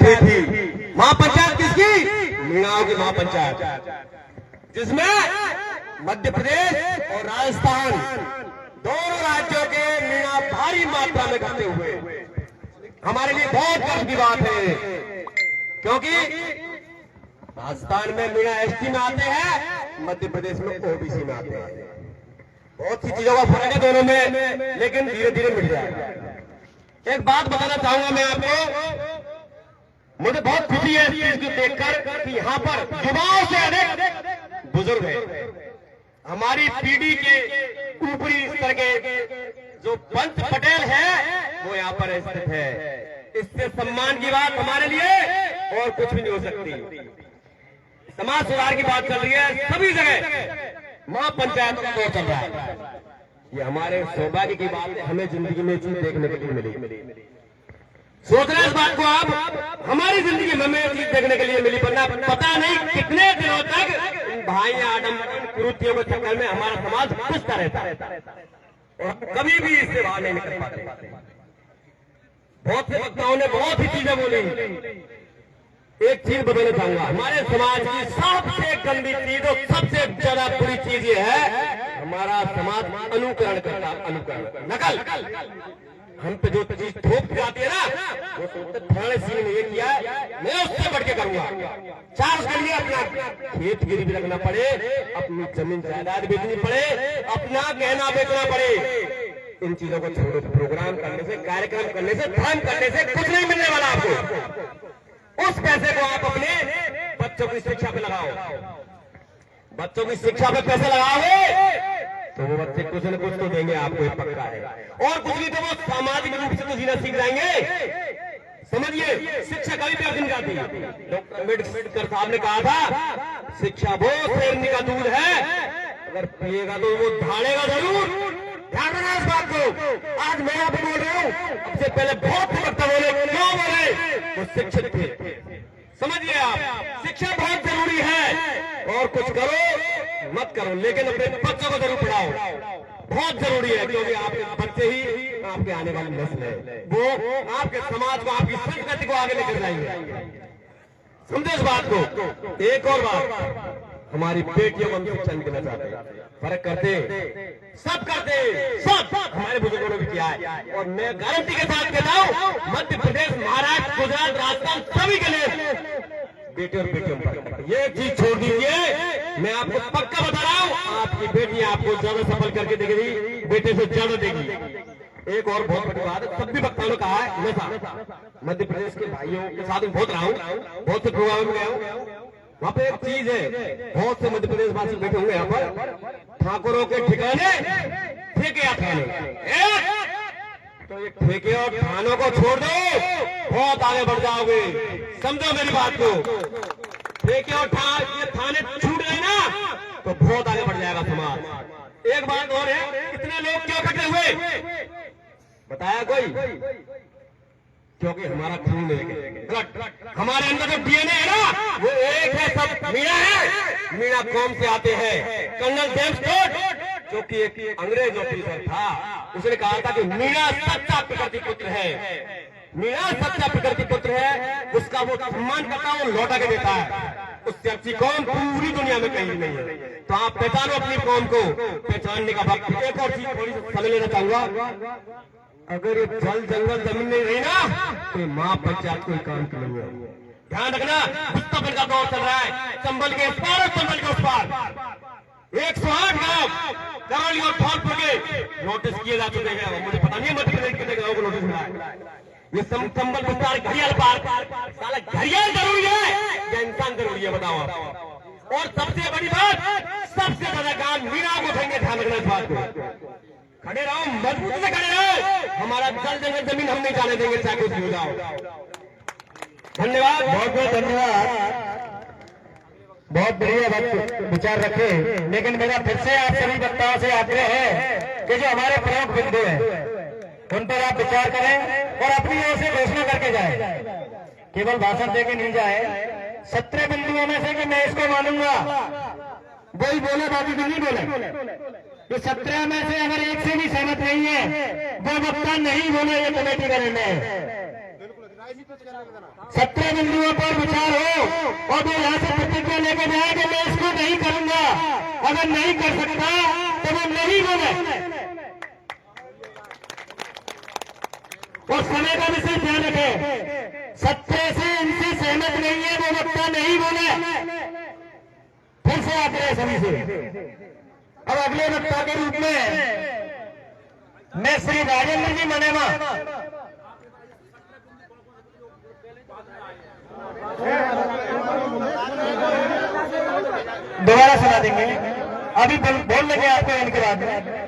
हुई थी। महापंचायत किसकी? मीणाओं की महापंचायत, जिसमें मध्य प्रदेश और राजस्थान दोनों राज्यों के मीणा भारी मात्रा में इकट्ठे हुए। हमारे लिए बहुत गर्व की बात है, क्योंकि राजस्थान में मीणा एसटी में आते हैं, मध्य प्रदेश में ओबीसी में आते हैं। बहुत सी चीजों का फर्क है दोनों में, लेकिन धीरे धीरे मिल जाएगा। एक बात बताना चाहूंगा मैं आपको, मुझे बहुत खुशी है इस चीज को देखकर कि यहाँ पर युवाओं से अधिक बुजुर्ग हैं। हमारी पीढ़ी के ऊपरी स्तर के जो पंच पटेल हैं वो यहाँ पर स्थित है। इससे सम्मान की बात हमारे लिए और कुछ भी नहीं हो सकती। समाज सुधार की बात चल रही है, सभी जगह महापंचायत का दौर चल रहा है। ये हमारे सौभाग्य की बात है, हमें जिंदगी में चीज देखने के लिए मिली। सोच रहे इस बात को आप, हमारी जिंदगी में हमें चीज देखने के लिए मिली, वरना पता नहीं कितने दिनों तक भाई आडम्बर कुरीतियों के चक्कर में हमारा समाज पिसता रहता है और कभी भी इससे बाहर नहीं निकल पाते। बहुत से वक्ताओं ने बहुत ही चीजें बोली। एक चीज बताना चाहूंगा, हमारे समाज की सबसे गंदी चीज और सबसे ज्यादा बुरी चीज ये है, हमारा समाज अनुकरण करता, अनुकरण, नकल। हम पे जो चीज थोप जाती है ना, वो सोचते फलाने सिंह ने ये किया है, मैं उससे बढ़ के करूंगा। चार उसके लिए अपना खेत गिरवी रखना पड़े, अपनी जमीन जायदाद बेचनी पड़े, अपना गहना बेचना पड़े। इन चीजों को छोड़ो। प्रोग्राम करने से, कार्यक्रम करने से, धर्म करने से कुछ नहीं मिलने वाला आपको। उस पैसे को आप अपने बच्चों की शिक्षा पे लगाओ। बच्चों की शिक्षा पे पैसे लगाओगे तो वो बच्चे कुछ न कुछ तो देंगे आपको, पक्का है। और कुछ नहीं तो वो सामाजिक रूप से तो जीना सीख जाएंगे। समझिए, शिक्षा कभी भी अर्थ जाती। डॉक्टर अम्बेडकर साहब ने कहा था, शिक्षा वो शेरनी का दूध है, अगर पिएगा तो वो ढालेगा जरूर। ध्यान रखना इस बात को। आज मैं यहाँ पे बोल रहा हूँ, सबसे पहले बहुत से वक्ता बोले, क्यों बोले? वो शिक्षित थे। समझिए आप, शिक्षा बहुत जरूरी है। और कुछ करो मत करो, लेकिन अपने बच्चों को जरूर पढ़ाओ, बहुत जरूरी है। क्योंकि आपके बच्चे ही आपके आने वाली नस्ल है, वो आपके समाज को, आपकी संस्कृति को आगे लेकर जाएंगे। समझो इस बात को। एक और बात, हमारी बेटियों को हम शिक्षा देना चाहते हैं। फर्क करते, सब करते, सब हमारे बुजुर्गों ने भी किया है। और मैं गारंटी के साथ कहता हूँ, मध्य प्रदेश, महाराष्ट्र, गुजरात, राजस्थान, सभी के लिए बेटे और बेटियों पर ये चीज छोड़ दीजिए। मैं आपको पक्का बता रहा हूँ, आपकी बेटी आपको ज्यादा सफल करके देगी, बेटे से ज्यादा देगी। एक और बहुत बड़ी बात है, सभी वक्ताओं ने कहा है, मैं मध्य प्रदेश के भाइयों के साथ बहुत रहा हूँ, बहुत से प्रोग्राम में गया हूँ। वहाँ पे एक चीज है, बहुत से मध्य प्रदेश वासी बैठे होंगे यहाँ पर, ठाकुरों के ठिकाने ठेके या थाने। तो ये ठेके और थानों को छोड़ दो, बहुत आगे बढ़ जाओगे। समझो मेरी बात को। ठेके और ये थाने छूट गए ना, तो बहुत आगे बढ़ जाएगा समाज। एक बात और है, कितने लोग क्यों इकट्ठे हुए बताया कोई? क्योंकि हमारा खून एक है, हमारे अंदर जो डीएनए है ना, वो एक है, सब मीणा है। मीणा कौम से आते हैं। कर्नल जेम्स टोड, जो कि एक अंग्रेज ऑफिसर था, उसने कहा था कि मीणा सच्चा प्रकृति पुत्र है। मीणा सच्चा प्रकृति पुत्र है, उसका वो सम्मान करता है, वो लौटा के देता है। उससे अच्छी कौम पूरी दुनिया में कहीं नहीं है। तो आप पहचानो अपनी कौम को, पहचानने का वक्त। एक और चीज थोड़ी समय लेना चाहूंगा, अगर ये जल जंगल जमीन नहीं रही ना, तो महापंचायत कोई काम की नहीं है। ध्यान रखना, विस्थापन का दौर चल रहा है। चंबल के इस पार और चंबल के उस पार 108 गांव करौली और धौलपुर के नोटिस किए जा चुके हैं। मुझे पता नहीं है मध्य प्रदेश कितने गाँव को नोटिस मिला है। ये चंबल विस्तार घड़ियाल पार, साला घड़ियाल जरूरी है या इंसान जरूरी है, बताओ आप। और सबसे बड़ी बात, सबसे ज्यादा काम मीणा को उठेंगे। ध्यान रखना इस बात को। खड़े रहो, मजबूत से खड़े रहो। हमारा जल जंगल जमीन हम नहीं जाने देंगे, चाहे कुछ भी हो जाओ। धन्यवाद, बहुत बहुत धन्यवाद। बहुत बढ़िया विचार रखे। लेकिन मेरा फिर से आप सभी वक्ताओं से आग्रह है कि जो हमारे प्रमुख बिंदु हैं उन पर आप विचार करें और अपनी ओर से घोषणा करके जाए। केवल भाषण देके नहीं जाए। 17 बिंदुओं में से कि मैं इसको मानूंगा, वही बोले, बाकी तो नहीं बोले। तो 17 में से अगर एक से भी सहमत नहीं है, वो वक्ता नहीं बोले ये कमेटी का निर्णय है। 17 बिंदुओं पर विचार हो और वो यहाँ से प्रतिज्ञा लेकर जाए कि मैं इसको नहीं करूंगा। अगर नहीं कर सकता तो वो नहीं बोले। और समय का विशेष ध्यान रखें, 17 से इनसे सहमत नहीं है वो वक्ता नहीं बोले। फिर से आते हैं सभी से। अब अगले वक्ता के रूप में मैं श्री राजेंद्र जी मनेमा दोबारा सुना देंगे। अभी बोल लेंगे आपको इनके बाद में।